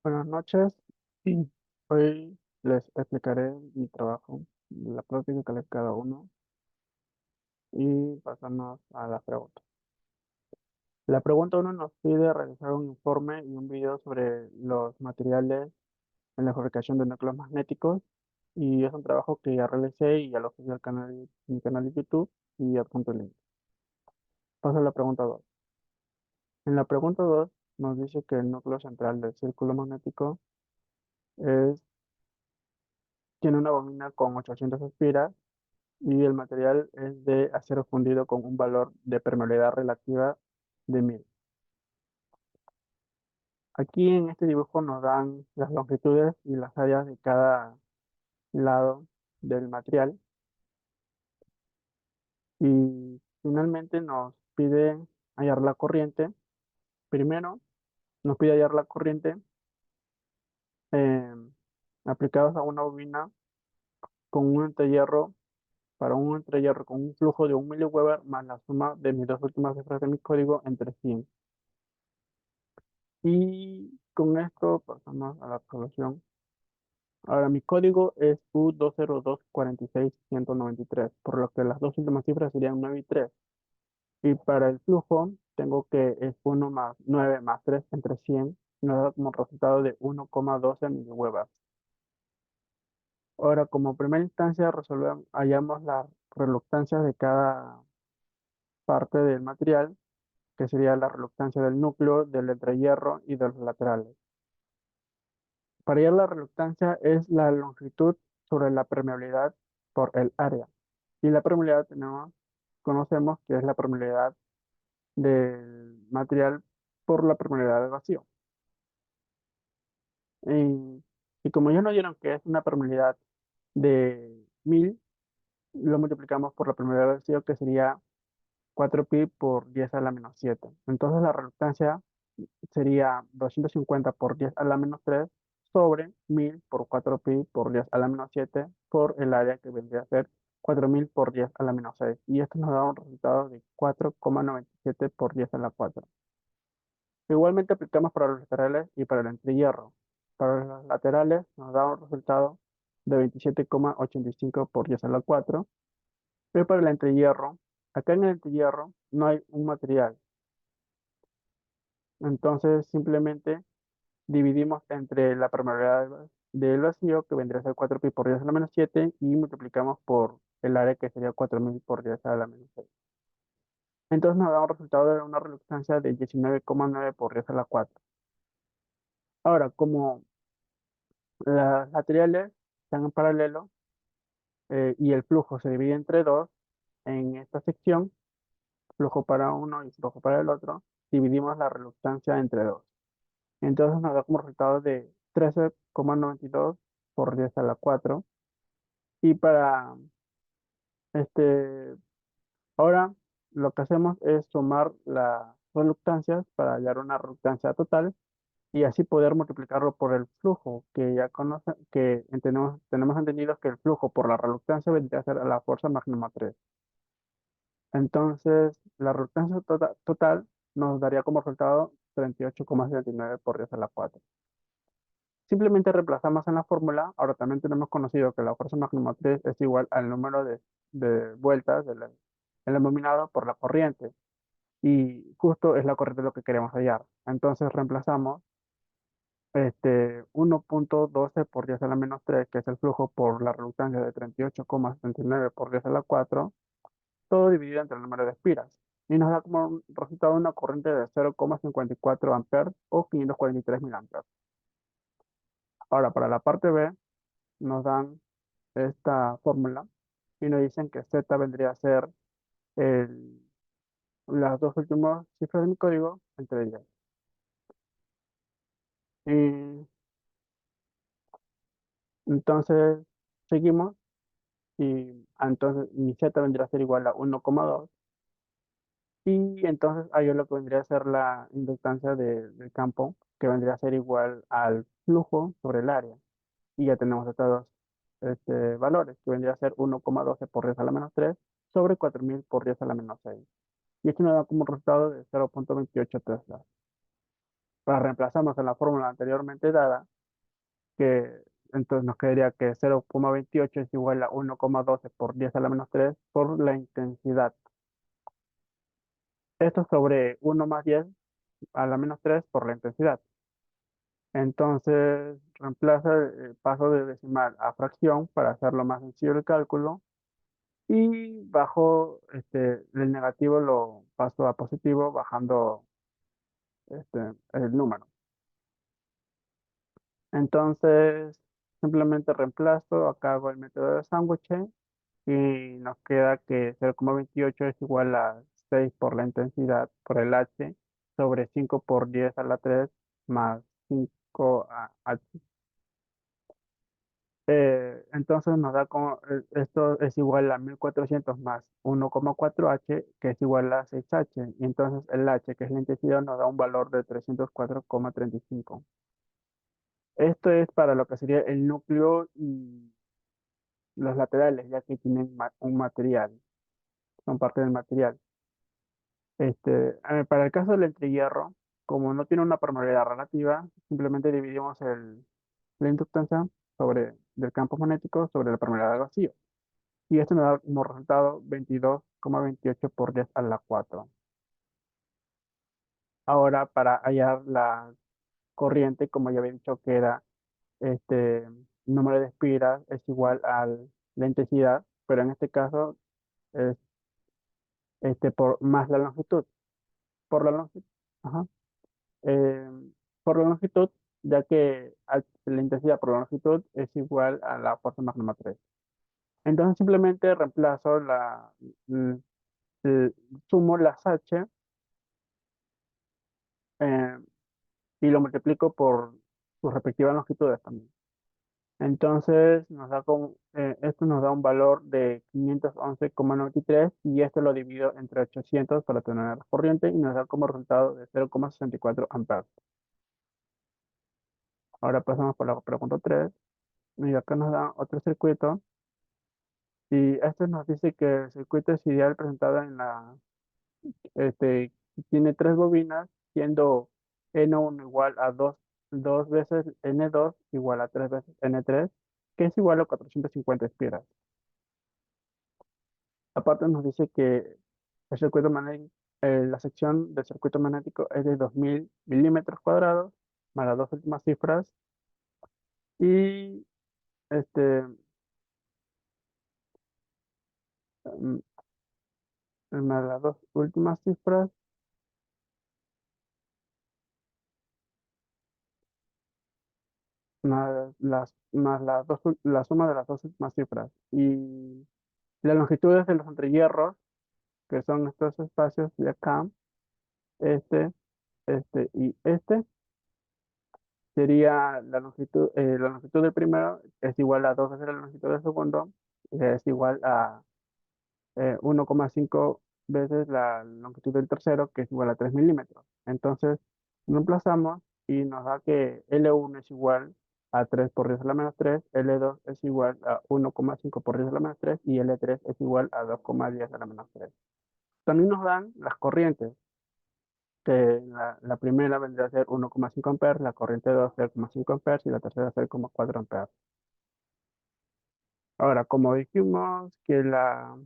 Buenas noches. Sí. Hoy les explicaré mi trabajo, la práctica que les cada uno y pasamos a la pregunta. La pregunta uno nos pide realizar un informe y un video sobre los materiales en la fabricación de núcleos magnéticos y es un trabajo que ya realicé y ya lo subí al canal, mi canal de YouTube y adjunto el link. Paso a la pregunta 2. En la pregunta 2 nos dice que el núcleo central del círculo magnético es, tiene una bobina con 800 espiras y el material es de acero fundido con un valor de permeabilidad relativa de 1000. Aquí en este dibujo nos dan las longitudes y las áreas de cada lado del material y finalmente nos pide hallar la corriente. Primero nos pide hallar la corriente eh, aplicados a una bobina con un entrehierro para un entrehierro con un flujo de 1 mW más la suma de mis dos últimas cifras de mi código entre 100. Y con esto pasamos a la solución. Ahora, mi código es U20246193, por lo que las dos últimas cifras serían 9 y 3. Y para el flujo, tengo que es 1 más 9 más 3 entre 100, nos da como resultado de 1,12 milihuevas. Ahora, como primera instancia, hallamos las reluctancias de cada parte del material, que sería la reluctancia del núcleo, del entrehierro y de los laterales. Para hallar la reluctancia es la longitud sobre la permeabilidad por el área. Y la permeabilidad conocemos que es la permeabilidad del material por la permeabilidad del vacío. Y como ya nos dieron que es una permeabilidad de 1000, lo multiplicamos por la permeabilidad del vacío, que sería 4pi por 10 a la menos 7. Entonces la reluctancia sería 250 por 10 a la menos 3 sobre 1000 por 4pi por 10 a la menos 7 por el área, que vendría a ser 4000 por 10 a la menos 6. Y esto nos da un resultado de 4,97 por 10 a la 4. Igualmente aplicamos para los laterales y para el entrehierro. Para los laterales nos da un resultado de 27,85 por 10 a la 4. Y para el entrehierro, acá en el entrehierro no hay un material. Entonces simplemente dividimos entre la permeabilidad del vacío, que vendría a ser 4pi por 10 a la menos 7, y multiplicamos por el área, que sería 4000 por 10 a la menos 6. Entonces nos da un resultado de una reluctancia de 19,9 por 10 a la 4. Ahora, como las materiales están en paralelo y el flujo se divide entre dos, en esta sección, flujo para uno y flujo para el otro, dividimos la reluctancia entre dos. Entonces nos da como resultado de 13,92 por 10 a la 4. Y para este, ahora lo que hacemos es sumar las reluctancias para hallar una reluctancia total y así poder multiplicarlo por el flujo, que ya tenemos entendido que el flujo por la reluctancia vendría a ser a la fuerza máxima 3. Entonces, la reluctancia total nos daría como resultado 38,79 por 10 a la 4. Simplemente reemplazamos en la fórmula. Ahora también tenemos conocido que la fuerza máxima motriz es igual al número de vueltas del denominado por la corriente. Y justo es la corriente lo que queremos hallar. Entonces reemplazamos 1,12 por 10 a la menos 3, que es el flujo por la reluctancia de 38,79 por 10 a la 4, todo dividido entre el número de espiras. Y nos da como resultado una corriente de 0,54 amperes o 543 miliamperes. Ahora, para la parte B, nos dan esta fórmula y nos dicen que Z vendría a ser el- las dos últimas cifras de mi código entre ellas. Y entonces seguimos y entonces mi Z vendría a ser igual a 1,2 y entonces hay lo que vendría a ser la inductancia del campo, que vendría a ser igual al flujo sobre el área. Y ya tenemos estos dos valores, que vendría a ser 1,12 por 10 a la menos 3 sobre 4000 por 10 a la menos 6. Y esto nos da como resultado de 0,28 Tesla. La reemplazamos en la fórmula anteriormente dada, que entonces nos quedaría que 0,28 es igual a 1,12 por 10 a la menos 3 por la intensidad. Esto sobre 1 más 10 a la menos 3 por la intensidad. Entonces, reemplaza el paso de decimal a fracción para hacerlo más sencillo el cálculo y bajo el negativo lo paso a positivo bajando el número. Entonces, simplemente reemplazo, acá hago el método de sándwich y nos queda que 0,28 es igual a 6 por la intensidad por el H sobre 5 por 10 a la 3 más 5 a H. Entonces nos da como, esto es igual a 1400 más 1,4H, que es igual a 6H. Y entonces el H, que es la intensidad, nos da un valor de 304,35. Esto es para lo que sería el núcleo y los laterales, ya que tienen un material, son parte del material. Para el caso del entrehierro, como no tiene una permeabilidad relativa, simplemente dividimos la inductancia del campo magnético sobre la permeabilidad del vacío. Y esto nos da como resultado 22,28 por 10 a la 4. Ahora, para hallar la corriente, como ya había dicho que era este número de espiras es igual a la intensidad, pero en este caso es por más la longitud. Por la longitud, ajá, eh, por la longitud, ya que la intensidad por la longitud es igual a la fuerza máxima 3. Entonces simplemente reemplazo l- l- sumo las H eh, y lo multiplico por sus respectivas longitudes también. Entonces esto nos da un valor de 511,93 y esto lo divido entre 800 para tener la corriente y nos da como resultado de 0,64 amperes. Ahora pasamos por la pregunta 3 y acá nos da otro circuito y esto nos dice que el circuito es ideal presentado tiene tres bobinas, siendo N1 igual a dos veces N2 igual a 3 veces N3, que es igual a 450 espiras. Aparte nos dice que el circuito magnético, la sección del circuito magnético es de 2000 milímetros cuadrados, más las dos últimas cifras, y este, mm, más las dos últimas cifras, la suma de las dos últimas cifras. Y las longitudes de los entrehierros, que son estos espacios de acá, este, y sería la longitud del primero es igual a dos veces la longitud del segundo, es igual a 1,5 veces la longitud del tercero, que es igual a 3 milímetros. Entonces, reemplazamos y nos da que L1 es igual a 3 por 10 a la menos 3, L2 es igual a 1,5 por 10 a la menos 3 y L3 es igual a 2,10 a la menos 3. También nos dan las corrientes, que la primera vendría a ser 1,5 amperes, la corriente 2 0,5 amperes y la tercera 0,4 amperes. Ahora, como dijimos que la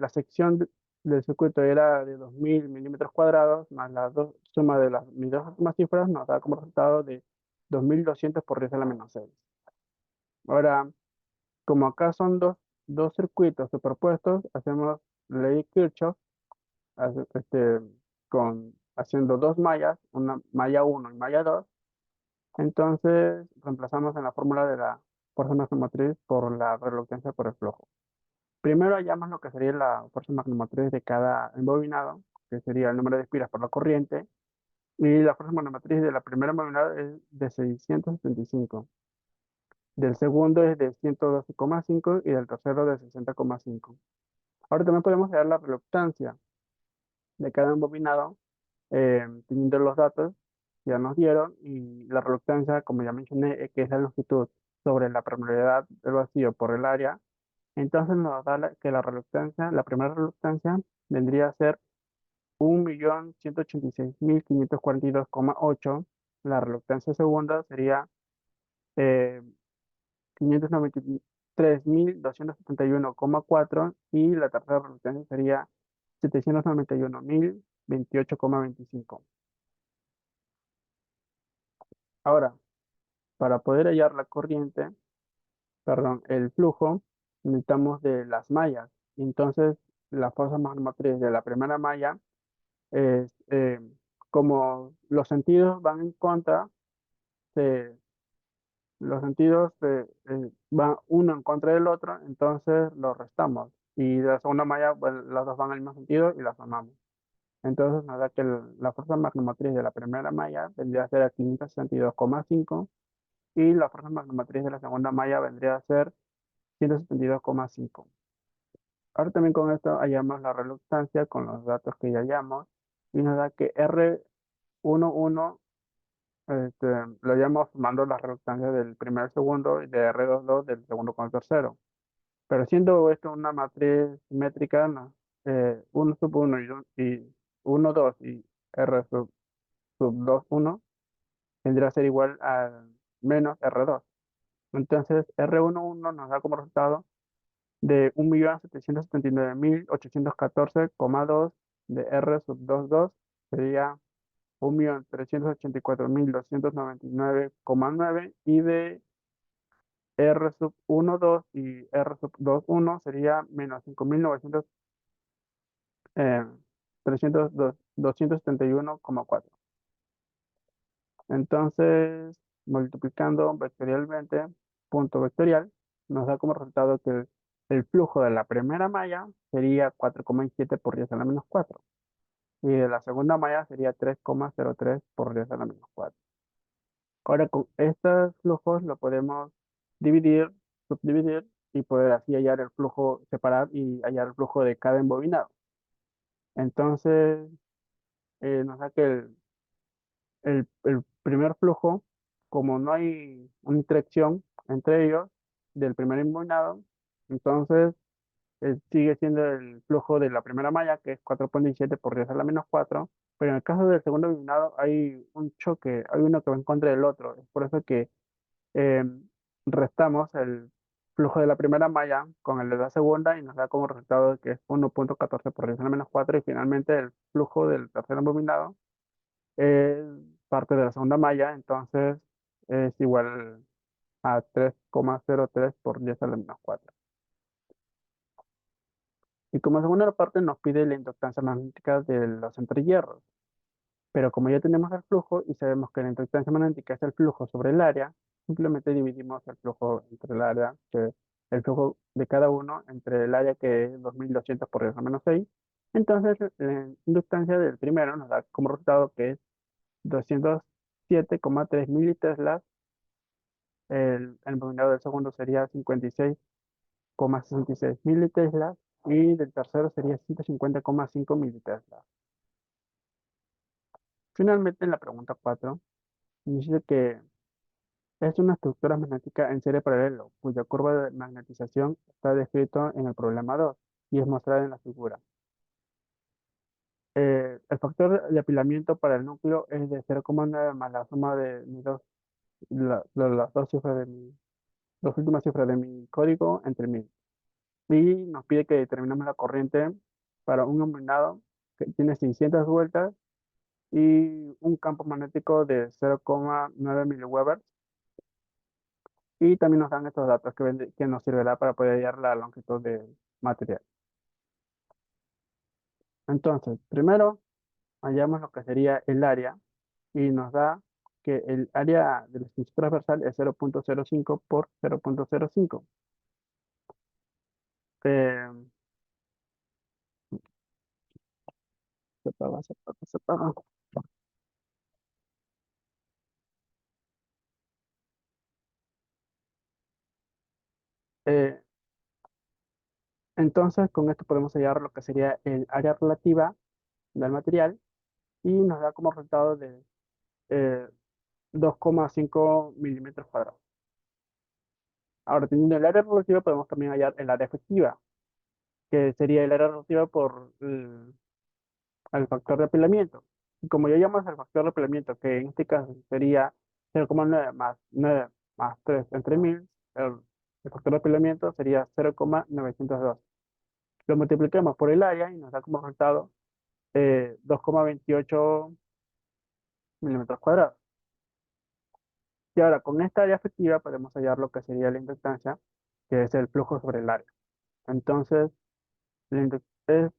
sección del circuito era de 2000 milímetros cuadrados, más la suma de mis dos últimas cifras nos da como resultado de 2200 por 10 a la menos 6. Ahora, como acá son dos circuitos superpuestos, hacemos la ley de Kirchhoff, hace- este, haciendo dos mallas, una malla uno y malla 2. Entonces, reemplazamos en la fórmula de la fuerza magnemotriz por la reluctancia por el flujo. Primero hallamos lo que sería la fuerza magnemotriz de cada embobinado, que sería el número de espiras por la corriente, y la fuerza magnemotriz de la primera embobinada es de 675, del segundo es de 112,5 y del tercero de 60,5. Ahora también podemos hallar la reluctancia de cada embobinado, teniendo los datos que ya nos dieron, y la reluctancia, como ya mencioné, que es la longitud sobre la permeabilidad del vacío por el área. Entonces nos da que la primera reluctancia vendría a ser 1.186.542,8. La reluctancia segunda sería eh, 593.271,4 y la tercera reluctancia sería 791.028,25. Ahora, para poder hallar la corriente, perdón, el flujo, necesitamos de las mallas. Entonces, la fuerza motriz de la primera malla es, como los sentidos van en contra, se- los sentidos van uno en contra del otro, entonces los restamos. Y de la segunda malla, bueno, los dos van al mismo sentido y las sumamos. Entonces nos da que la fuerza magnomotriz de la primera malla vendría a ser a 562,5 y la fuerza magnomotriz de la segunda malla vendría a ser 172,5. Ahora también con esto hallamos la reluctancia con los datos que ya hallamos y nos da que R11 lo hallamos sumando las reluctancias del primer segundo y de R22 del segundo con el tercero. Pero siendo esto una matriz simétrica, ¿no? 1 sub 1 y 1, 2 y R sub 2, 1 vendría a ser igual a menos R2. Entonces, R11 nos da como resultado de 1.779.814,2 de R sub 22 sería 1.384.299,9 y de R sub 1, 2 y R sub 2, 1 sería menos 5.900, 271,4. Entonces, multiplicando vectorialmente, punto vectorial, nos da como resultado que el flujo de la primera malla sería 4,7 por 10 a la menos 4 y de la segunda malla sería 3,03 por 10 a la menos 4. Ahora con estos flujos lo podemos dividir, subdividir y poder así hallar el flujo, separar y hallar el flujo de cada embobinado. Entonces, nos da que el primer flujo, como no hay una interacción entre ellos del primer embobinado, entonces sigue siendo el flujo de la primera malla, que es 4,17 por 10 a la menos 4, pero en el caso del segundo embobinado hay un choque, hay uno que va en contra del otro. Es por eso que eh, restamos el flujo de la primera malla con el de la segunda y nos da como resultado que es 1,14 por 10 a la menos 4 y finalmente el flujo del tercer embobinado es parte de la segunda malla, entonces es igual a 3,03 por 10 a la menos 4. Y como segunda parte nos pide la inductancia magnética de los entrehierros. Pero como ya tenemos el flujo y sabemos que la inductancia magnética es el flujo sobre el área, simplemente dividimos el flujo entre el área, que el flujo de cada uno entre el área que es 2.200 por 10 a menos 6. Entonces, la inductancia del primero nos da como resultado que es 207,3 militeslas. El embobinado del segundo sería 56,66 militeslas y del tercero sería 150,5 militeslas. Finalmente, en la pregunta 4, dice que es una estructura magnética en serie paralelo, cuya curva de magnetización está descrito en el problema 2 y es mostrada en la figura. El factor de apilamiento para el núcleo es de 0,9 más la suma de las dos cifras de dos últimas cifras de mi código entre 1000. Y nos pide que determinemos la corriente para un combinado que tiene 600 vueltas y un campo magnético de 0,9 miliweber. Y también nos dan estos datos que nos servirá para poder hallar la longitud del material. Entonces, primero hallamos lo que sería el área y nos da que el área de la extensión transversal es 0,05 por 0,05. Eh, se apaga, se apaga, se apaga. Eh, entonces, con esto podemos hallar lo que sería el área relativa del material y nos da como resultado de eh, 2,5 milímetros cuadrados. Ahora, teniendo el área relativa, podemos también hallar el área efectiva, que sería el área relativa por al factor de apilamiento. Y como ya llamas al factor de apilamiento, que en este caso sería 0,9 más 9 más 3 entre 1000, el factor de apilamiento sería 0,902. Lo multiplicamos por el área y nos da como resultado 2,28 milímetros cuadrados. Y ahora, con esta área efectiva podemos hallar lo que sería la inductancia, que es el flujo sobre el área. Entonces,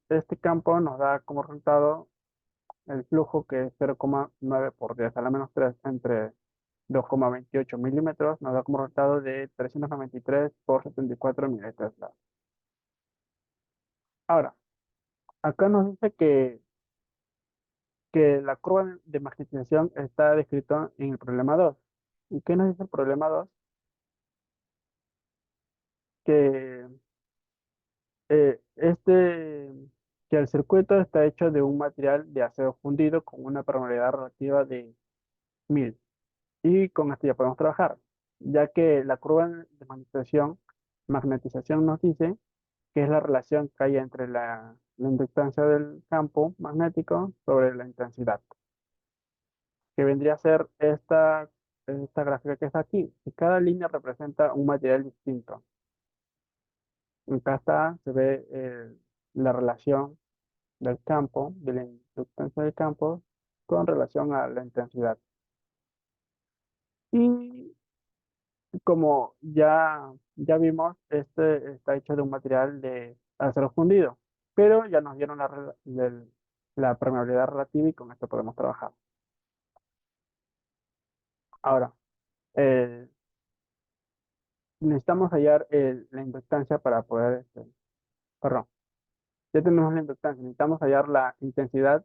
este campo nos da como resultado el flujo, que es 0,9 por 10 a la menos 3 entre 2,28 milímetros, nos da como resultado de 393 por 74 militeslas. Ahora, acá nos dice que la curva de magnetización está descrita en el problema 2. ¿Y qué nos dice el problema 2? Que, que el circuito está hecho de un material de acero fundido con una permeabilidad relativa de 1000. Y con esto ya podemos trabajar, ya que la curva de magnetización nos dice que es la relación que hay entre la inductancia del campo magnético sobre la intensidad, que vendría a ser esta gráfica que está aquí. Y cada línea representa un material distinto. Acá está, se ve la relación del campo, de la inductancia del campo, con relación a la intensidad. Y como ya vimos, este está hecho de un material de acero fundido, pero ya nos dieron la permeabilidad relativa y con esto podemos trabajar. Ahora, eh, necesitamos hallar la inductancia para poder, perdón, ya tenemos la inductancia, necesitamos hallar la intensidad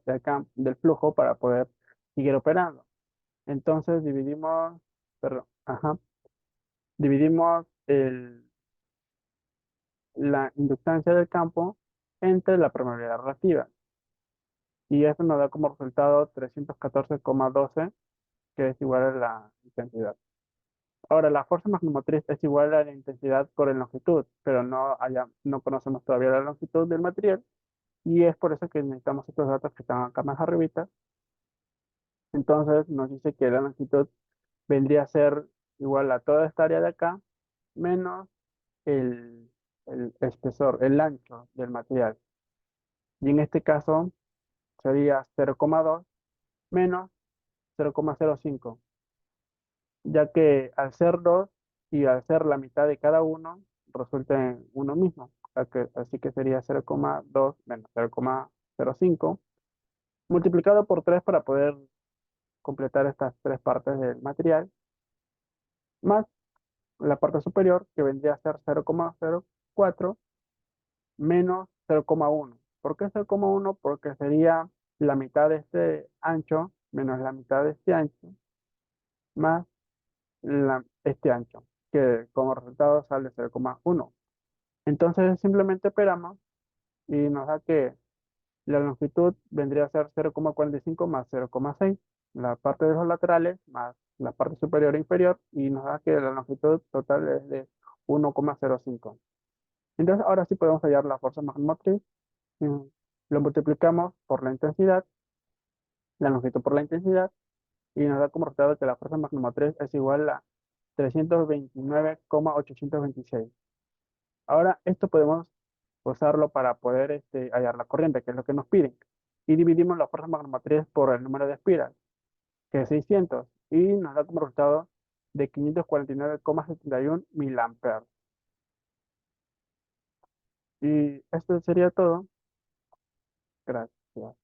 del flujo para poder seguir operando. Entonces dividimos, perdón, ajá, dividimos la inductancia del campo entre la permeabilidad relativa. Y esto nos da como resultado 314,12, que es igual a la intensidad. Ahora, la fuerza magnomotriz es igual a la intensidad por la longitud, pero no conocemos todavía la longitud del material, y es por eso que necesitamos estos datos que están acá más arribita. Entonces nos dice que la longitud vendría a ser igual a toda esta área de acá, menos el, el espesor, el ancho del material. Y en este caso sería 0,2 menos 0,05, ya que al ser 2 y al ser la mitad de cada uno, resulta en uno mismo. Así que sería 0,2 menos 0,05 multiplicado por 3 para poder completar estas tres partes del material, más la parte superior, que vendría a ser 0,04 menos 0,1. ¿Por qué 0,1? Porque sería la mitad de este ancho menos la mitad de este ancho más este ancho, que como resultado sale 0,1. Entonces simplemente operamos y nos da que la longitud vendría a ser 0,45 más 0,6, la parte de los laterales más la parte superior e inferior, y nos da que la longitud total es de 1,05. Entonces ahora sí podemos hallar la fuerza magmotriz. mm, Lo multiplicamos por la intensidad, la longitud por la intensidad, y nos da como resultado que la fuerza magmotriz es igual a 329,826. Ahora, esto podemos usarlo para poder hallar la corriente, que es lo que nos piden. Y dividimos la fuerza magnomotriz por el número de espiras, que es 600, y nos da como resultado de 549,71 miliamperes. Y esto sería todo. Gracias.